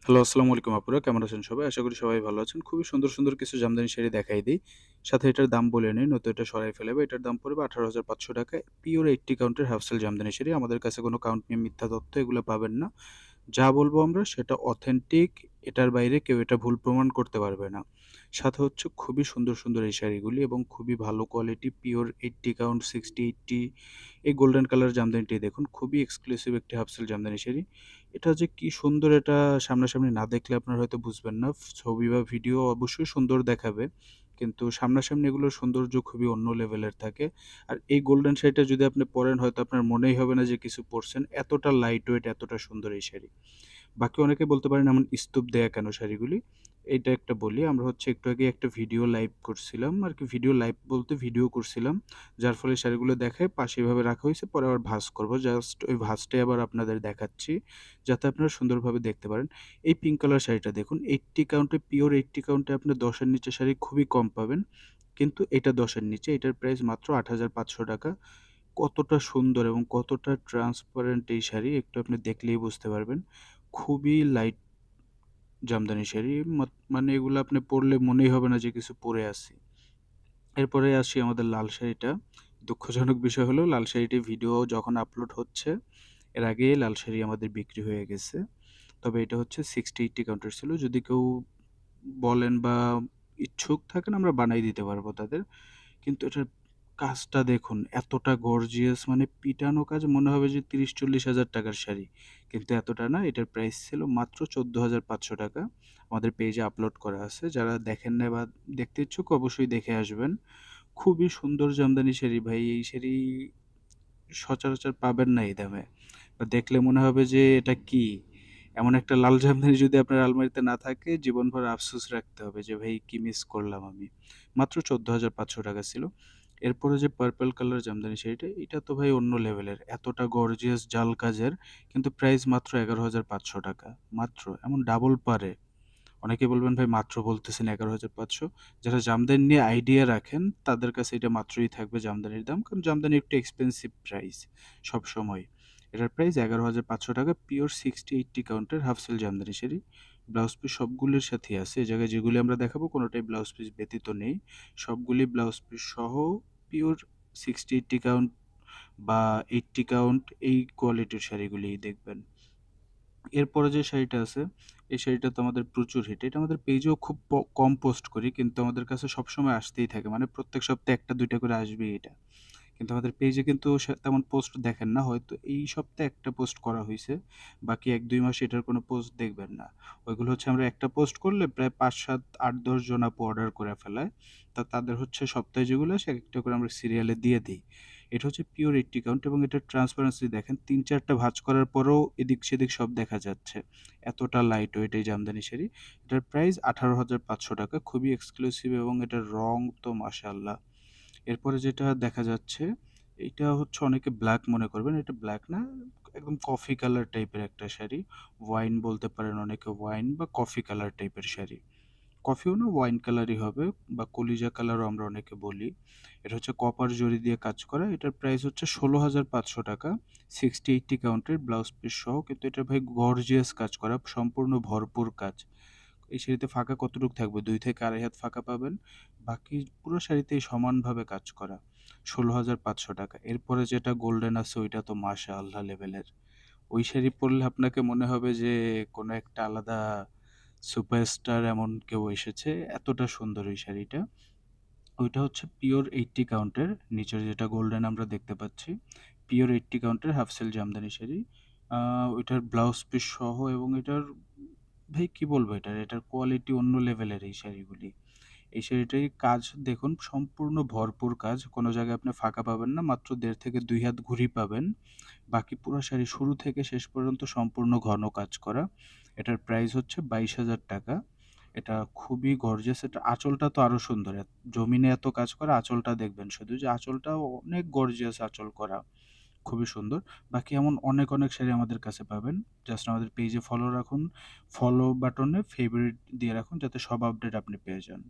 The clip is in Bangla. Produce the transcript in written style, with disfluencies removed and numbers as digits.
হ্যালো, আসসালামু আলাইকুম আপুরা। কেমন আছেন সবাই? আশা করি সবাই ভালো আছেন। খুবই সুন্দর, সুন্দর কিছু জামদানি শাড়ি দেখাই দেই। সাথে এটার দাম বলে নেই, নয়তো এটা সরাই ফেলাবে। এটার দাম পড়বে ৳১৮,৫০০ পিওর 80 কাউন্টের হাফ সিল্ক জামদানি শাড়ি। আমাদের কাছে কোনো কাউন্ট নিয়ে মিথ্যা তথ্য এগুলো পাবেন না। যা বলবো আমরা সেটা অথেন্টিক। এটার বাইরে কেউ এটা ভুল প্রমাণ করতে পারবে না। সাথে হচ্ছে খুবই সুন্দর, সুন্দর এই শাড়িগুলি এবং খুবই ভালো কোয়ালিটি পিওর 80 কাউন্ট 60-80 এই গোল্ডেন কালার জামদানিটি দেখুন। খুবই এক্সক্লুসিভ একটি হাফ সিল্ক জামদানি শাড়ি। এটা যে কি সুন্দর এটা সামনাসামনি না দেখলে আপনারা হয়তো বুঝবেন না। ছবি বা ভিডিও অবশ্যই সুন্দর দেখাবে। কিন্তু সামনাসামনি এগুলোর সৌন্দর্য খুবই অন্য লেভেলের থাকে। আর এই গোল্ডেন শাড়িটা যদি আপনি পরেন হয়তো আপনার মনেই হবে না যে কিছু পরছেন। এতটা লাইট ওয়েট, এতটা সুন্দর এই শাড়ি। বাকি অনেকে বলতে পারেন এমন স্তূপ দেয়া কেন শাড়িগুলি? এইটা একটা বলি। আমরা হচ্ছে একটু আগে একটা ভিডিও লাইভ করছিলাম আরকি, ভিডিও লাইভ বলতে ভিডিও করছিলাম। যার ফলে শাড়িগুলো দেখায় পাশে এভাবে রাখা হইছে। পরে আবার ভাঁজ করব। জাস্ট ওই ভাঁজটাই আবার আপনাদের দেখাচ্ছি। যাতে আপনারা সুন্দরভাবে দেখতে পারেন। এই পিঙ্ক কালার শাড়িটা দেখুন। 80 কাউন্টে পিওর 80 কাউন্টে আপনি ১০ এর নিচে শাড়ি খুবই কম পাবেন। কিন্তু এটা ১০ এর নিচে। এটার প্রাইস মাত্র ৳৮,৫০০। কতটা সুন্দর এবং কতটা ট্রান্সপারেন্ট এই শাড়ি একটু আপনি দেখলেই বুঝতে পারবেন। খুবই লাইট জামদানি শাড়ি। মানে এগুলো আপনি পরলে মনেই হবে না যে কিছু পরে আছি। এরপরে আসি আমাদের লাল শাড়িটা। দুঃখজনক বিষয় হলো লাল শাড়িটির ভিডিও যখন আপলোড হচ্ছে, এর আগেই লাল শাড়ি আমাদের বিক্রি হয়ে গেছে। তবে এটা হচ্ছে 60-80 কাউন্টের ছিল। যদি কেউ বলেন বা ইচ্ছুক থাকেন আমরা বানাই দিতে পারবো তাদের। কিন্তু এটার কাজটা দেখুন, এতটা গর্জিয়াস মানে পিটানো কাজ মনে হবে যে ৩০-৪০ হাজার টাকার শাড়ি। কিন্তু এতটা না, এটার প্রাইস ছিল মাত্র ৳১৪,৫০০। আমাদের পেজে আপলোড করা আছে। যারা দেখেন নাই বা দেখতে ইচ্ছুক অবশ্যই দেখে আসবেন। খুবই সুন্দর জামদানি শাড়ি ভাই। এই শাড়ি সচরাচর পাবেন না এই দামে। বা দেখলে মনে হবে যে এটা কি? এমন একটা লাল জামদানি যদি আপনার আলমারিতে না থাকে জীবনভর আফসোস রাখতে হবে যে ভাই কি মিস করলাম আমি। মাত্র ৳১৪,৫০০ ছিল। এরপরে যে পার্পল কালার জামদানি শাড়িটা, এটা তো ভাই অন্য লেভেলের। এতটা গর্জিয়াস জাল কাজের কিন্তু প্রাইস মাত্র ৳১১,৫০০। মাত্র। এমন ডাবল পারে। অনেকে বলবেন ভাই মাত্র বলতেছেন ১১,৫০০। যারা জামদানি নিয়ে আইডিয়া রাখেন তাদের কাছে এটা মাত্রই থাকবে জামদানির দাম। কারণ জামদানি একটু এক্সপেনসিভ প্রাইস সবসময়। এটার প্রাইস ৳১১,৫০০ পিওর 60-80 কাউন্টের half silk jamdani sari. Blouse piece সবগুলির সাথেই আছে। এই জায়গায় যেগুলি আমরা দেখাবো কোনটাই ব্লাউজ পিস ব্যতীত নেই। সবগুলি ব্লাউজ পিস সহ পিওর 60-80 কাউন্ট বা 80 কাউন্ট এই কোয়ালিটির শাড়িগুলিই দেখবেন। এরপরে যে শাড়িটা আছে, এই শাড়িটা তো আমাদের প্রচুর হিট। এটা আমাদের পেজেও খুব কম পোস্ট করি। কিন্তু আমাদের কাছে সবসময় আসতেই থাকে। মানে প্রত্যেক সপ্তাহে ১ টা ২ টা করে আসবেই এটা। কিন্তু আমাদের পেজে কিন্তু তেমন পোস্ট দেখেন না। হয়তো এই সপ্তাহে একটা পোস্ট করা হইছে। বাকি ১-২ মাস এটার কোনো পোস্ট দেখবেন না। ওইগুলো হচ্ছে আমরা একটা পোস্ট করলে প্রায় ৫, ৭, ৮, ১০ জন আপু অর্ডার করে ফেলায়। তাদের হচ্ছে সপ্তাহে যেগুলো আসে একেকটা করে আমরা সিরিয়ালে দিয়ে দেই। এটা হচ্ছে পিওর 80 কাউন্ট এবং এটার ট্রান্সপারেন্সি দেখেন ৩-৪ টা ভাঁজ করার পরেও এদিক-সেদিক সব দেখা যাচ্ছে। এতটা লাইট ওয়েট এই জামদানি শাড়ি। এটার প্রাইস ৳১৮,৫০০। খুবই এক্সক্লুসিভ এবং এটার রং তো মাশাআল্লাহ। এরপরে যেটা দেখা যাচ্ছে, এইটা হচ্ছে অনেকে ব্লাক মনে করবেন। এটা ব্লাক না, একদম কফি কালার টাইপের একটা শাড়ি। ওয়াইন বলতে পারেন অনেকে, ওয়াইন বা কফি কালার টাইপের শাড়ি। কফিও না, ওয়াইন কালারই হবে বা কলিজা কালারও আমরা অনেকে বলি। এটা হচ্ছে কপার জরি দিয়ে কাজ করা। এটার প্রাইস হচ্ছে ৳১৬,৫০০। 60-80 কাউন্টের ব্লাউজ পিস সহ। কিন্তু এটা ভাই গর্জিয়াস কাজ করা, সম্পূর্ণ ভরপুর কাজ। এই শাড়িতে ফাঁকা কতটুক থাকবে? ২ থেকে ২.৫ হাত ফাঁকা পাবেন। বাকি পুরো শাড়িতেই সমানভাবে কাজ করা। ৳১৬,৫০০। এরপরে যেটা গোল্ডেন আছে ওইটা তো মাশাআল্লাহ লেভেলের। ওই শাড়ি পরলে আপনাকে মনে হবে যে কোনো একটা আলাদা সুপারস্টার এমন কেউ এসেছে। এতটা সুন্দর ওই শাড়িটা। ওইটা হচ্ছে পিওর 80 কাউন্টের। নিচের যেটা গোল্ডেন আমরা দেখতে পাচ্ছি। পিওর 80 কাউন্টের হাফ সিল্ক জামদানি শাড়ি। আ ওইটার ব্লাউজ পিস সহ এবং এটার ভাই কি বলবো এটার কোয়ালিটি অন্য লেভেলের এই শাড়িগুলি। এই শাড়িটার কাজ দেখুন সম্পূর্ণ ভরপুর কাজ। কোনো জায়গায় আপনি ফাঁকা পাবেন না। মাত্র ১.৫ থেকে ২ হাত ঘুড়ি পাবেন। বাকি পুরা শাড়ি শুরু থেকে শেষ পর্যন্ত সম্পূর্ণ ঘন কাজ করা। এটার প্রাইস হচ্ছে ৳২২,০০০। এটা খুবই গর্জিয়াস। এটার আঁচলটা তো আরো সুন্দর। জমিনে এত কাজ করা, আঁচলটা দেখবেন শুধু যে আঁচলটাও অনেক গর্জিয়াস আঁচল করা। খুবই সুন্দর। বাকি এমন অনেক, অনেক শাড়ি আমাদের কাছে পাবেন। জাস্ট আমাদের পেজে ফলো রাখুন। ফলো বাটনে ফেভারিট দিয়ে রাখুন যাতে সব আপডেট আপনি পেয়ে যান।